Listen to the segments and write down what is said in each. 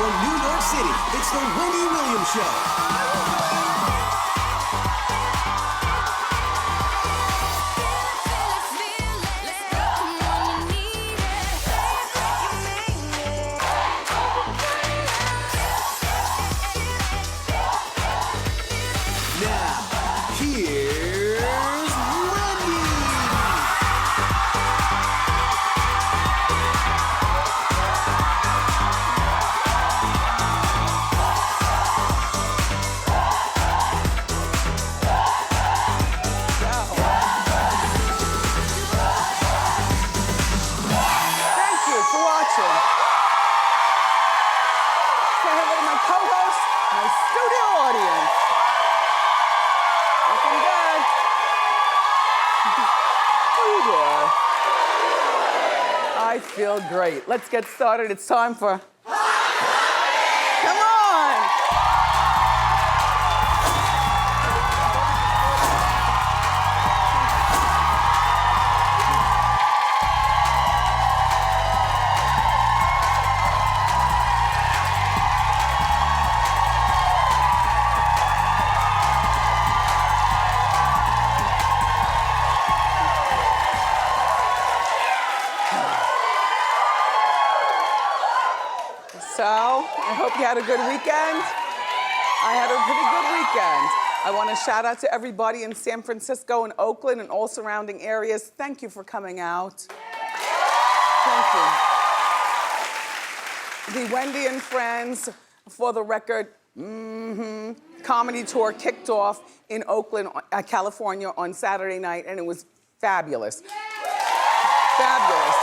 From New York City, it's the Wendy Williams Show. Now, here's Wendy. Thank you for watching. Say hello to my co-host, my studio audience. Looking good. Oh, boy. I feel great. Let's get started. It's time for... Come on! So, I hope you had a good weekend. I had a pretty good weekend. I want to shout out to everybody in San Francisco and Oakland and all surrounding areas. Thank you for coming out. Thank you. The Wendy and Friends, for the record, comedy tour kicked off in Oakland, California on Saturday night, and it was fabulous. Fabulous.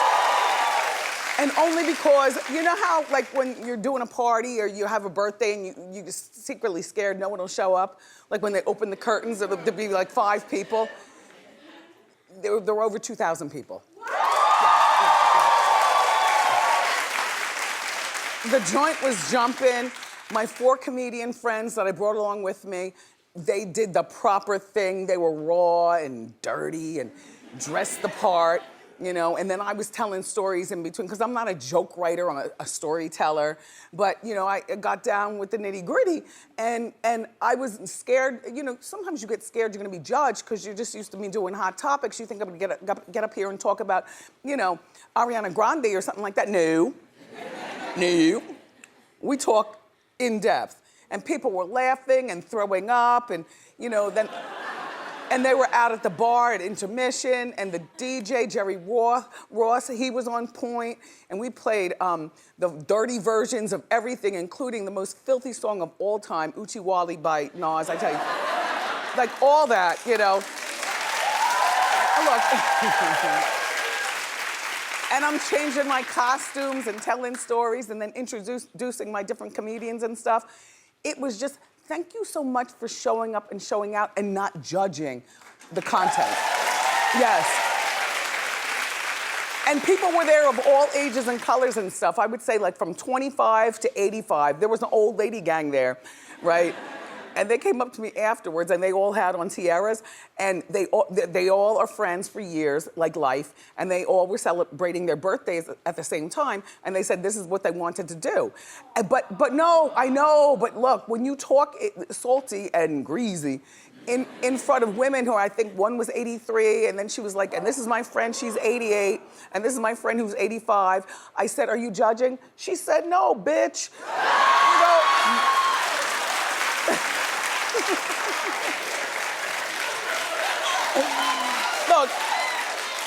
And only because, you know how, like, when you're doing a party or you have a birthday and you're just secretly scared no one will show up? Like when they open the curtains, there'll be like 5 people. There were over 2,000 people. The joint was jumping. My 4 comedian friends that I brought along with me, they did the proper thing. They were raw and dirty and dressed the part. You know, and then I was telling stories in between, because I'm not a joke writer, I'm a storyteller. But, you know, I got down with the nitty gritty, and I was scared. You know, sometimes you get scared you're gonna be judged because you're just used to me doing hot topics. You think I'm gonna get up here and talk about, you know, Ariana Grande or something like that. No, no. We talk in depth. And people were laughing and throwing up, and, you know, then... And they were out at the bar at intermission, and the DJ, Jerry Ross, he was on point, and we played the dirty versions of everything, including the most filthy song of all time, Uchi Wally by Nas, I tell you. Like, all that, you know. Look. And I'm changing my costumes and telling stories and then introducing my different comedians and stuff. It was just... Thank you so much for showing up and showing out and not judging the content. Yes. And people were there of all ages and colors and stuff. I would say like from 25 to 85. There was an old lady gang there, right? And they came up to me afterwards, and they all had on tiaras, and they all are friends for years, like life, and they all were celebrating their birthdays at the same time, and they said this is what they wanted to do. But no, I know, but look, when you talk salty and greasy in front of women who I think one was 83, and then she was like, and this is my friend, she's 88, and this is my friend who's 85. I said, are you judging? She said, no, bitch. You know, look,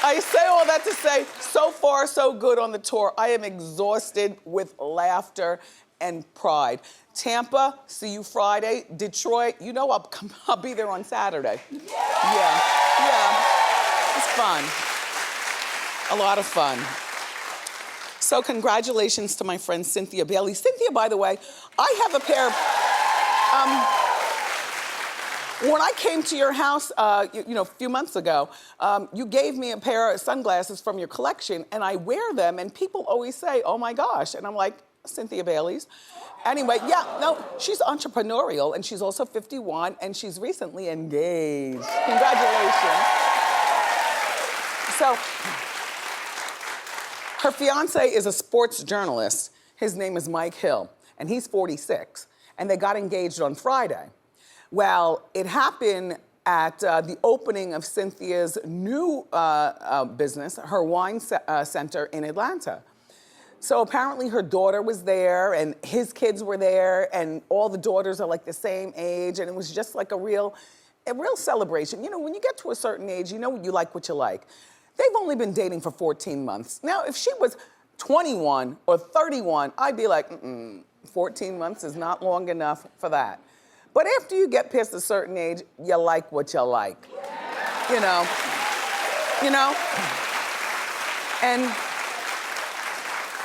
I say all that to say, so far, so good on the tour. I am exhausted with laughter and pride. Tampa, see you Friday. Detroit, you know I'll be there on Saturday. Yeah, it's fun. A lot of fun. So congratulations to my friend Cynthia Bailey. Cynthia, by the way, I have a pair of, when I came to your house, you know, a few months ago, you gave me a pair of sunglasses from your collection, and I wear them, and people always say, oh my gosh, and I'm like, Cynthia Bailey's. Anyway, yeah, no, she's entrepreneurial, and she's also 51, and she's recently engaged. Congratulations. So, her fiance is a sports journalist. His name is Mike Hill. and he's 46, and they got engaged on Friday. Well, it happened at the opening of Cynthia's new business, her wine center in Atlanta. So apparently her daughter was there and his kids were there and all the daughters are like the same age and it was just like a real celebration. You know, when you get to a certain age, you know you like what you like. They've only been dating for 14 months. Now, if she was 21 or 31, I'd be like, 14 months is not long enough for that. But after you get past a certain age, you like what you like. You know? And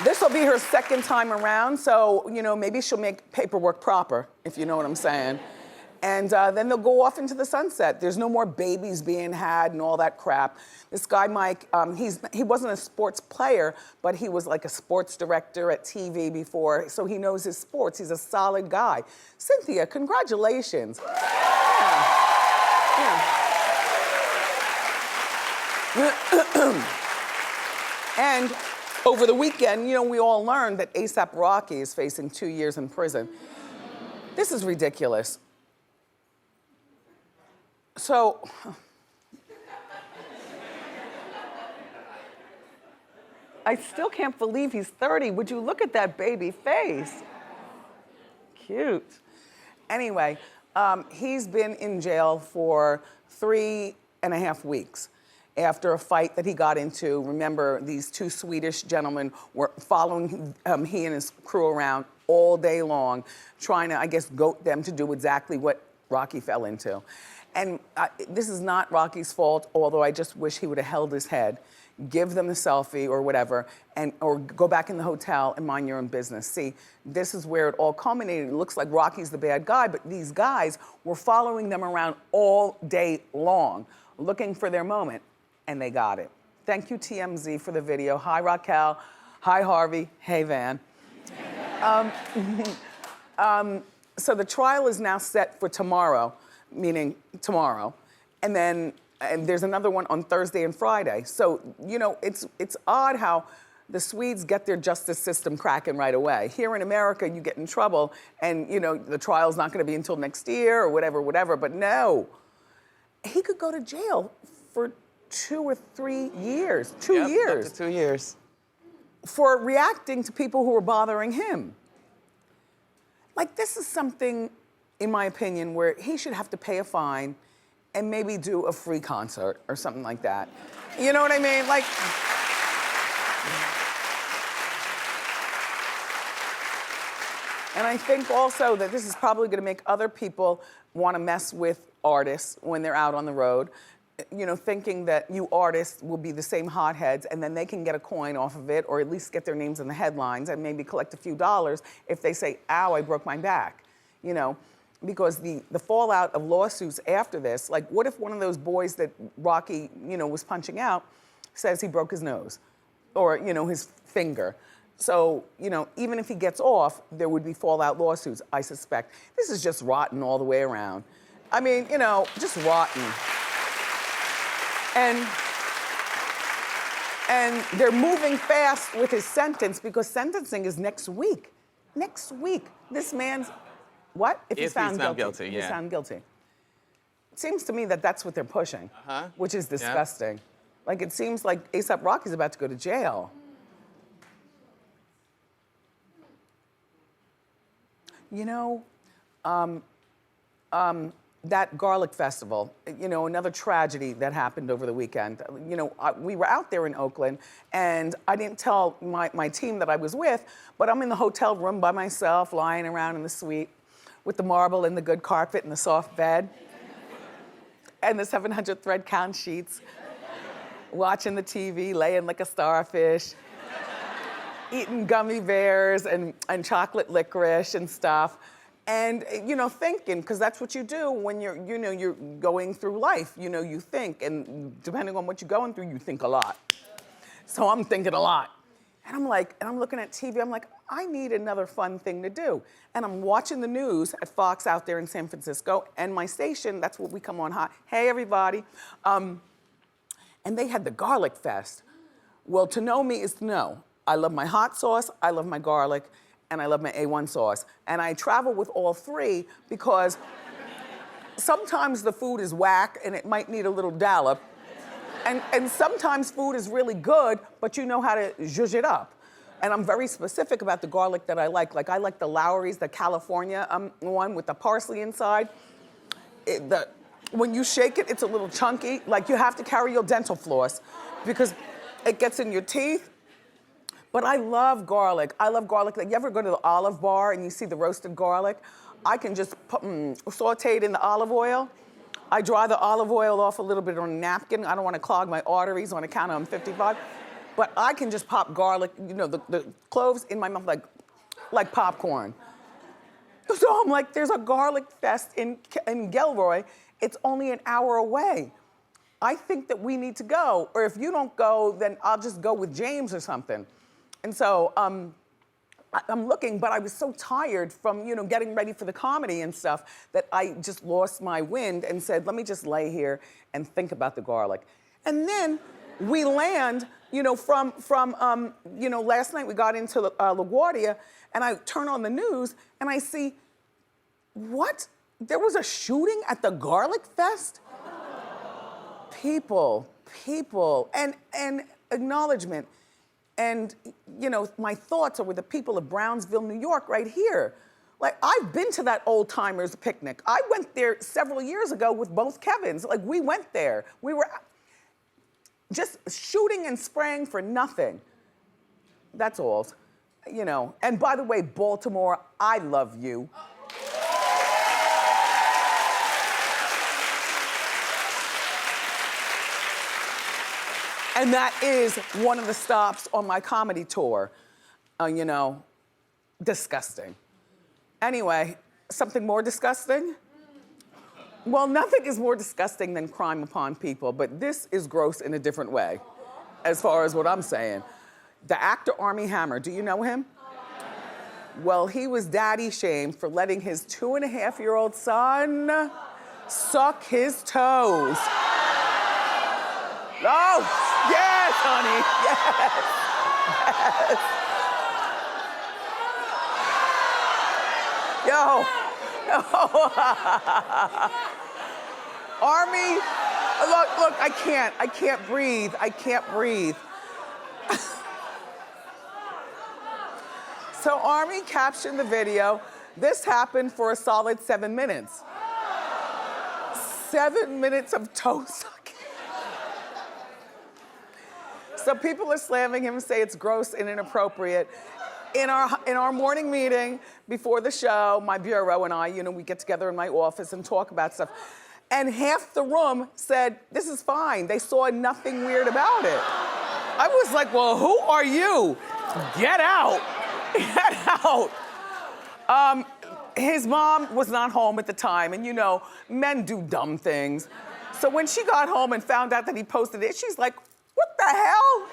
this will be her second time around, so, you know, maybe she'll make paperwork proper, if you know what I'm saying. And then they'll go off into the sunset. There's no more babies being had and all that crap. This guy, Mike, he wasn't a sports player, but he was like a sports director at TV before, so he knows his sports. He's a solid guy. Cynthia, congratulations. And over the weekend, you know, we all learned that A$AP Rocky is facing 2 years in prison. This is ridiculous. So, I still can't believe he's 30. Would you look at that baby face? Cute. Anyway, he's been in jail for 3.5 weeks after a fight that he got into. Remember, these two Swedish gentlemen were following he and his crew around all day long, trying to, I guess, goat them to do exactly what Rocky fell into. And this is not Rocky's fault, although I just wish he would have held his head, give them the selfie or whatever, or go back in the hotel and mind your own business. See, this is where it all culminated. It looks like Rocky's the bad guy, but these guys were following them around all day long, looking for their moment, and they got it. Thank you, TMZ, for the video. Hi, Raquel. Hi, Harvey. Hey, Van. So the trial is now set for tomorrow, meaning tomorrow, and then there's another one on Thursday and Friday. So, you know, it's odd how the Swedes get their justice system cracking right away. Here in America, you get in trouble and, you know, the trial's not gonna be until next year or whatever, but no. He could go to jail for 2 or 3 years, 2 years. Up to 2 years. For reacting to people who were bothering him. Like, this is something, in my opinion, where he should have to pay a fine and maybe do a free concert or something like that. You know what I mean? Like, and I think also that this is probably gonna make other people wanna mess with artists when they're out on the road. You know, thinking that you artists will be the same hotheads and then they can get a coin off of it or at least get their names in the headlines and maybe collect a few dollars if they say, ow, I broke my back, you know? Because the fallout of lawsuits after this, like what if one of those boys that Rocky, you know, was punching out says he broke his nose or, you know, his finger. So, you know, even if he gets off, there would be fallout lawsuits, I suspect. This is just rotten all the way around. I mean, you know, just rotten. And they're moving fast with his sentence because sentencing is next week. Next week. This man's, what? If he's found guilty. Yeah. He's found guilty. It seems to me that that's what they're pushing, which is disgusting. Yeah. Like, it seems like A$AP Rocky's about to go to jail. You know, that garlic festival, you know, another tragedy that happened over the weekend. You know, we were out there in Oakland and I didn't tell my team that I was with, but I'm in the hotel room by myself, lying around in the suite with the marble and the good carpet and the soft bed and the 700 thread count sheets, watching the TV, laying like a starfish, eating gummy bears and chocolate licorice and stuff. And, you know, thinking, because that's what you do when you're, you know, you're going through life. You know, you think, and depending on what you're going through, you think a lot. So I'm thinking a lot. And I'm like, and I'm looking at TV, I'm like, I need another fun thing to do. And I'm watching the news at Fox out there in San Francisco, and my station, that's what we come on hot. Hey, everybody. And they had the garlic fest. Well, to know me is to know. I love my hot sauce, I love my garlic, and I love my A1 sauce. And I travel with all three because sometimes the food is whack and it might need a little dollop. And sometimes food is really good, but you know how to zhuzh it up. And I'm very specific about the garlic that I like. Like I like the Lowry's, the California one with the parsley inside. When you shake it, it's a little chunky. Like you have to carry your dental floss because it gets in your teeth. But I love garlic. I love garlic. Like you ever go to the Olive Bar and you see the roasted garlic? I can just saute it in the olive oil. I dry the olive oil off a little bit on a napkin. I don't want to clog my arteries on account of I'm 55. But I can just pop garlic, you know, the cloves in my mouth like popcorn. So I'm like, there's a garlic fest in Gilroy. It's only an hour away. I think that we need to go. Or if you don't go, then I'll just go with James or something. And so I'm looking, but I was so tired from, you know, getting ready for the comedy and stuff that I just lost my wind and said, let me just lay here and think about the garlic. And then we land, you know, from you know, last night we got into LaGuardia and I turn on the news and I see, what? There was a shooting at the Garlic Fest? People, and acknowledgement. And, you know, my thoughts are with the people of Brownsville, New York, right here. Like, I've been to that old timers picnic. I went there several years ago with both Kevins. Like, we went there. We were just shooting and spraying for nothing. That's all, you know. And by the way, Baltimore, I love you. And that is one of the stops on my comedy tour. You know, disgusting. Anyway, something more disgusting? Well, nothing is more disgusting than crime upon people, but this is gross in a different way, as far as what I'm saying. The actor Armie Hammer, do you know him? Well, he was daddy shamed for letting his 2.5-year-old son suck his toes. Oh! Yes, honey, yes, yes. Yo, Armie, look, I can't breathe. So Armie captioned the video, this happened for a solid 7 minutes. 7 minutes of toe sucking. So people are slamming him and say it's gross and inappropriate. In our morning meeting before the show, my bureau and I, you know, we get together in my office and talk about stuff. And half the room said, this is fine. They saw nothing weird about it. I was like, well, who are you? Get out, get out. His mom was not home at the time, and you know, men do dumb things. So when she got home and found out that he posted it, she's like, what the hell?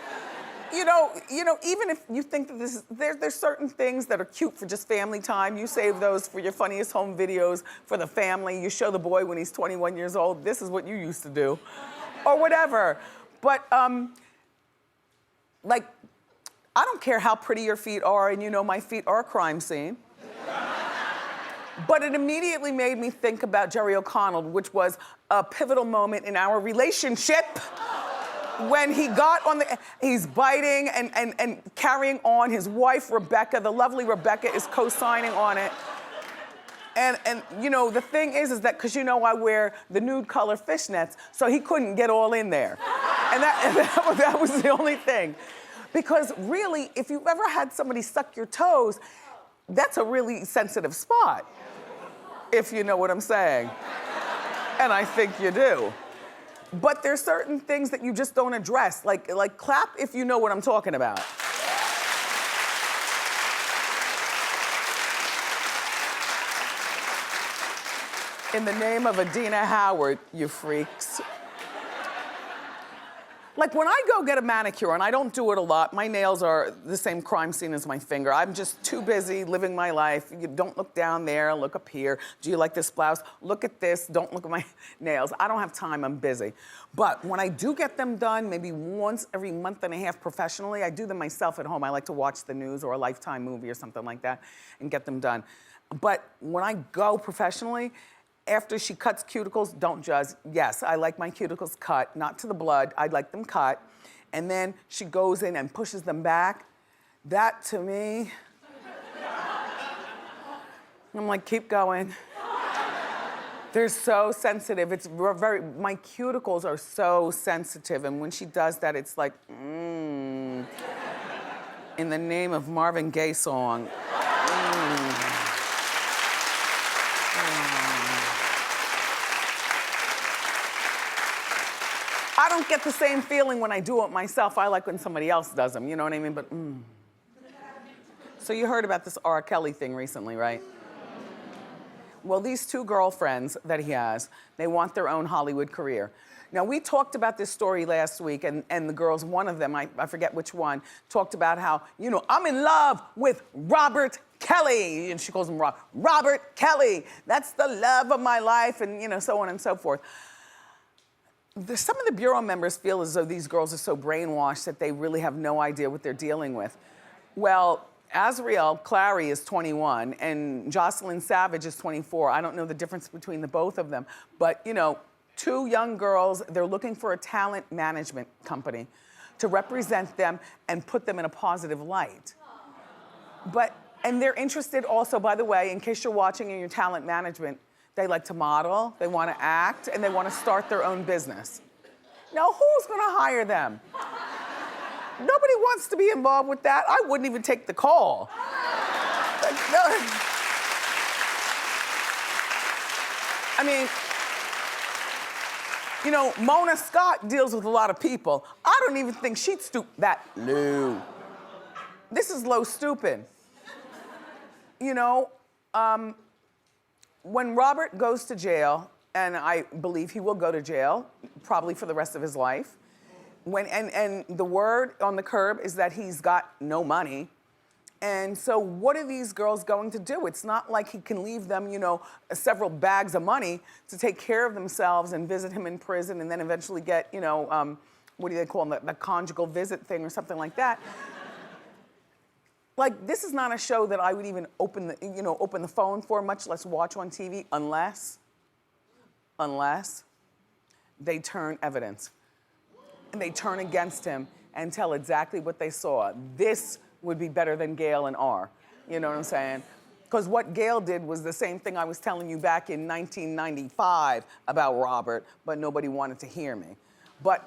You know, even if you think that this is, there's certain things that are cute for just family time. You save those for your funniest home videos for the family. You show the boy when he's 21 years old, this is what you used to do, or whatever. But like, I don't care how pretty your feet are, and you know my feet are a crime scene. But it immediately made me think about Jerry O'Connell, which was a pivotal moment in our relationship. When he got on he's biting and carrying on. His wife, Rebecca, the lovely Rebecca, is co-signing on it. And you know, the thing is that, because you know I wear the nude color fishnets, so he couldn't get all in there. And that was the only thing. Because really, if you've ever had somebody suck your toes, that's a really sensitive spot, if you know what I'm saying. And I think you do. But there's certain things that you just don't address, like clap if you know what I'm talking about. In the name of Adina Howard, you freaks. Like when I go get a manicure, and I don't do it a lot, my nails are the same crime scene as my finger. I'm just too busy living my life. You don't look down there, look up here. Do you like this blouse? Look at this, don't look at my nails. I don't have time, I'm busy. But when I do get them done, maybe once every month and a half professionally, I do them myself at home. I like to watch the news or a Lifetime movie or something like that and get them done. But when I go professionally, after she cuts cuticles, don't judge. Yes, I like my cuticles cut, not to the blood. I like them cut. And then she goes in and pushes them back. That to me, I'm like, keep going. They're so sensitive. My cuticles are so sensitive. And when she does that, it's like, in the name of Marvin Gaye song. I don't get the same feeling when I do it myself. I like when somebody else does them, you know what I mean? But, So you heard about this R. Kelly thing recently, right? Well, these two girlfriends that he has, they want their own Hollywood career. Now, we talked about this story last week, and the girls, one of them, I forget which one, talked about how, I'm in love with Robert Kelly. And she calls him Robert Kelly. That's the love of my life, and, so on and so forth. Some of the Bureau members feel as though these girls are so brainwashed that they really have no idea what they're dealing with. Well, Azriel Clary is 21 and Jocelyn Savage is 24. I don't know the difference between the both of them, but two young girls, they're looking for a talent management company to represent them and put them in a positive light. And they're interested also, by the way, in case you're watching in your talent management, they like to model, they want to act, and they want to start their own business. Now, who's going to hire them? Nobody wants to be involved with that. I wouldn't even take the call. I mean, Mona Scott deals with a lot of people. I don't even think she'd stoop that low. This is low stooping. When Robert goes to jail, and I believe he will go to jail, probably for the rest of his life, and the word on the curb is that he's got no money. And so what are these girls going to do? It's not like he can leave them, several bags of money to take care of themselves and visit him in prison and then eventually get, what do they call them, the conjugal visit thing or something like that. Like, this is not a show that I would even open the phone for, much less watch on TV, unless they turn evidence. And they turn against him and tell exactly what they saw. This would be better than Gail and R. You know what I'm saying? Because what Gail did was the same thing I was telling you back in 1995 about Robert, but nobody wanted to hear me. But,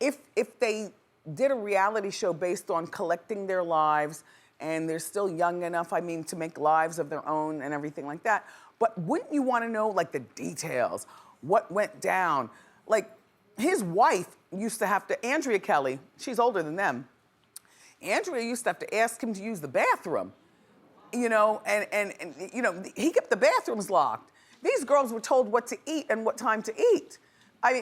if they did a reality show based on collecting their lives, and they're still young enough, to make lives of their own and everything like that. But wouldn't you want to know, like, the details? What went down? Like, his wife used to have to, Andrea Kelly, she's older than them. Andrea used to have to ask him to use the bathroom, and he kept the bathrooms locked. These girls were told what to eat and what time to eat. Have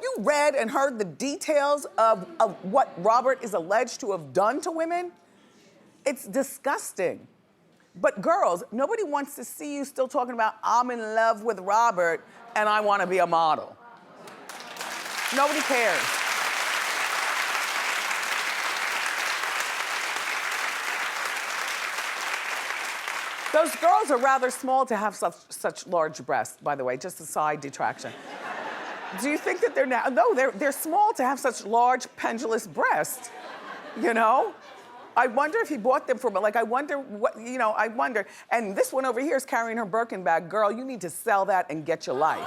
you read and heard the details of what Robert is alleged to have done to women? It's disgusting. But girls, nobody wants to see you still talking about, I'm in love with Robert and I want to be a model. Nobody cares. Those girls are rather small to have such large breasts, by the way, just a side detraction. Do you think that they're now? No, they're small to have such large pendulous breasts, I wonder if he bought them for, I wonder what, I wonder. And this one over here is carrying her Birkin bag. Girl, you need to sell that and get your life.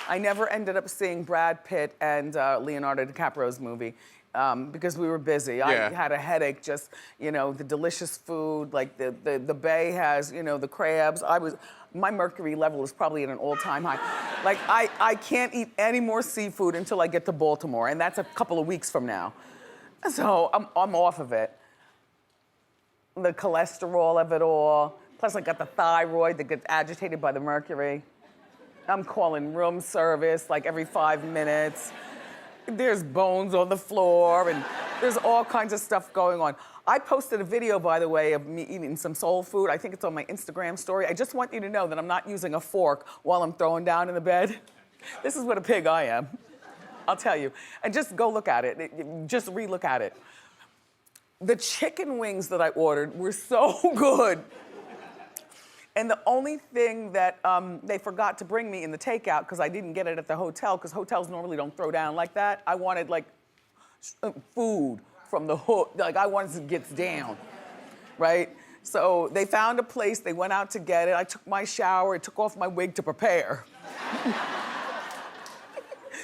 I never ended up seeing Brad Pitt and Leonardo DiCaprio's movie because we were busy. Yeah. I had a headache, just, the delicious food, like the bay has, the crabs. My mercury level is probably at an all-time high. Like, I can't eat any more seafood until I get to Baltimore, and that's a couple of weeks from now. So I'm off of it. the cholesterol of it all. Plus I got the thyroid that gets agitated by the mercury. I'm calling room service like every 5 minutes. There's bones on the floor and there's all kinds of stuff going on. I posted a video, by the way, of me eating some soul food. I think it's on my Instagram story. I just want you to know that I'm not using a fork while I'm throwing down in the bed. This is what a pig I am. I'll tell you. And just go look at it. Just re-look at it. The chicken wings that I ordered were so good. And the only thing that they forgot to bring me in the takeout, because I didn't get it at the hotel, because hotels normally don't throw down like that, I wanted like food from the hook. Like I wanted to get down, right? So they found a place, they went out to get it. I took my shower, I took off my wig to prepare.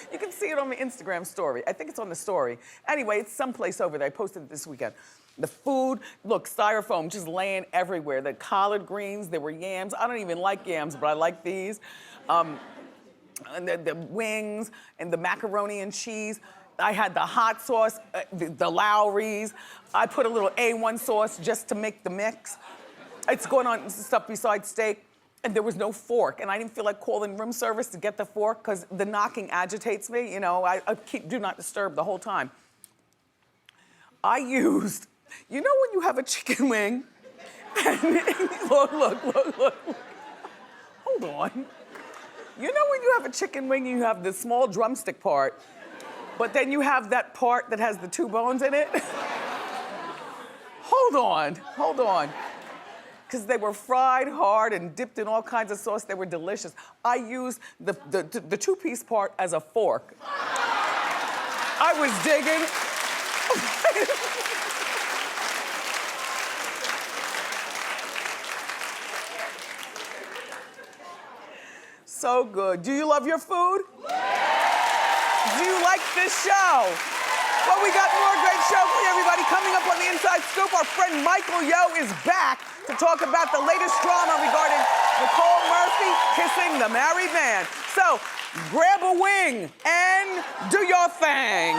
You can see it on my Instagram story. I think it's on the story. Anyway, it's someplace over there. I posted it this weekend. The food, look, styrofoam just laying everywhere. The collard greens, there were yams. I don't even like yams, but I like these. And the wings and the macaroni and cheese. I had the hot sauce, the Lowry's. I put a little A1 sauce just to make the mix. It's going on stuff besides steak. And there was no fork, and I didn't feel like calling room service to get the fork because the knocking agitates me. You know, I keep do not disturb the whole time. I used, you know when you have a chicken wing, and look. Hold on. You know when you have a chicken wing, you have the small drumstick part, but then you have that part that has the 2 bones in it? Hold on. Because they were fried hard and dipped in all kinds of sauce. They were delicious. I used the 2-piece part as a fork. I was digging. So good. Do you love your food? Do you like this show? Well, we got more great show for you, everybody. Coming up on the Inside Scoop, our friend Michael Yo is back to talk about the latest drama regarding Nicole Murphy kissing the married man. So, grab a wing and do your thing.